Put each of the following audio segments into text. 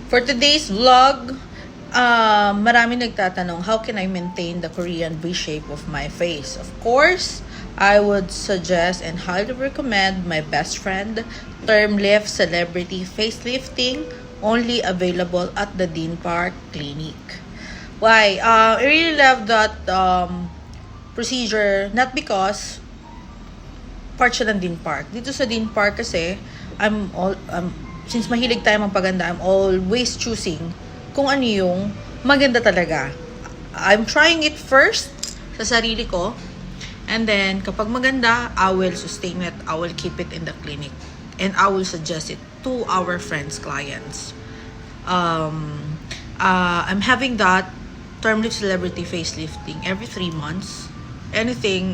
For today's vlog, marami nagtatanong, how can I maintain the Korean V-shape of my face? Of course, I would suggest and highly recommend my best friend, Termlift Celebrity Facelifting, only available at the Dean Park Clinic. Why? I really love that procedure, not because part siya ng Dean Park. Dito sa Dean Park kasi, since mahilig tayo magpaganda, I'm always choosing kung ano yung maganda talaga. I'm trying it first sa sarili ko. And then, kapag maganda, I will sustain it. I will keep it in the clinic. And I will suggest it to our friends, clients. I'm having that Termlift Celebrity Facelifting every 3 months. Anytime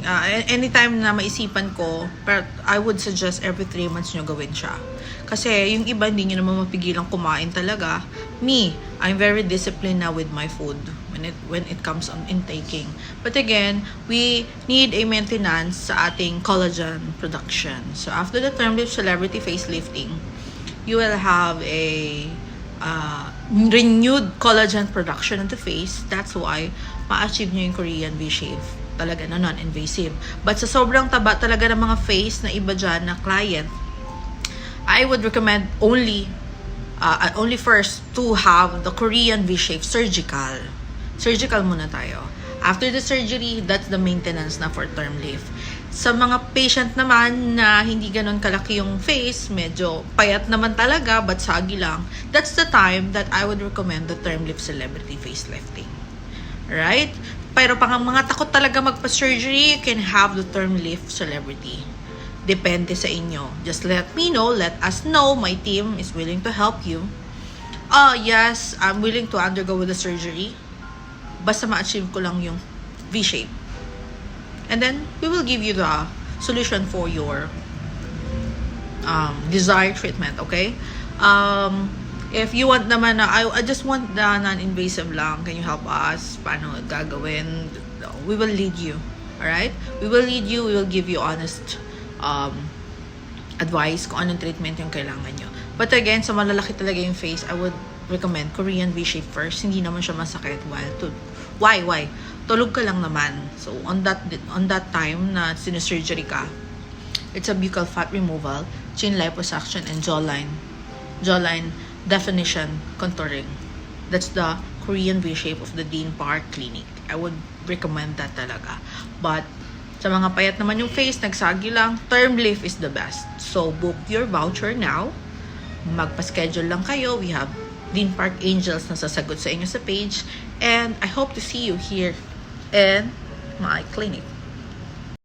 na maisipan ko, pero I would suggest every 3 months nyo gawin siya. Kasi yung iba, hindi nyo naman mapigilang kumain talaga. Me, I'm very disciplined now with my food when it comes on intaking. But again, we need a maintenance sa ating collagen production. So after the Termlift Celebrity Facelifting, you will have a renewed collagen production in the face. That's why ma-achieve nyo yung Korean V-shape talaga na non-invasive. But sa sobrang taba talaga ng mga face na iba dyan na client, I would recommend only first to have the Korean V-shape surgical. Surgical muna tayo. After the surgery, that's the maintenance na for Termlift. Sa mga patient naman na hindi ganun kalaki yung face, medyo payat naman talaga, but sagi lang, that's the time that I would recommend the Termlift Celebrity Facelifting. Right? Pero pang mga takot talaga magpa-surgery, you can have the Termlift Celebrity. Depende sa inyo. Just let me know, let us know. My team is willing to help you. Yes, I'm willing to undergo with the surgery. Basta ma-achieve ko lang yung V-shape. And then, we will give you the solution for your desired treatment, okay? If you want naman na, I just want the non-invasive lang, can you help us? Paano gagawin? We will lead you, alright? We will lead you, we will give you honest advice kung anong treatment yung kailangan nyo. But again, sa malalaki talaga yung face, I would recommend Korean V-shape first. Hindi naman siya masakit Why? Tulog ka lang naman. So, on that time na sinusurgery ka, it's a buccal fat removal, chin liposuction, and jawline definition contouring. That's the Korean V-shape of the Dean Park Clinic. I would recommend that talaga. But, sa mga payat naman yung face, nagsagi lang, Termlift is the best. So, book your voucher now. Magpa-schedule lang kayo. We have Dean Park Angels na sasagot sa inyo sa page. And I hope to see you here in my clinic.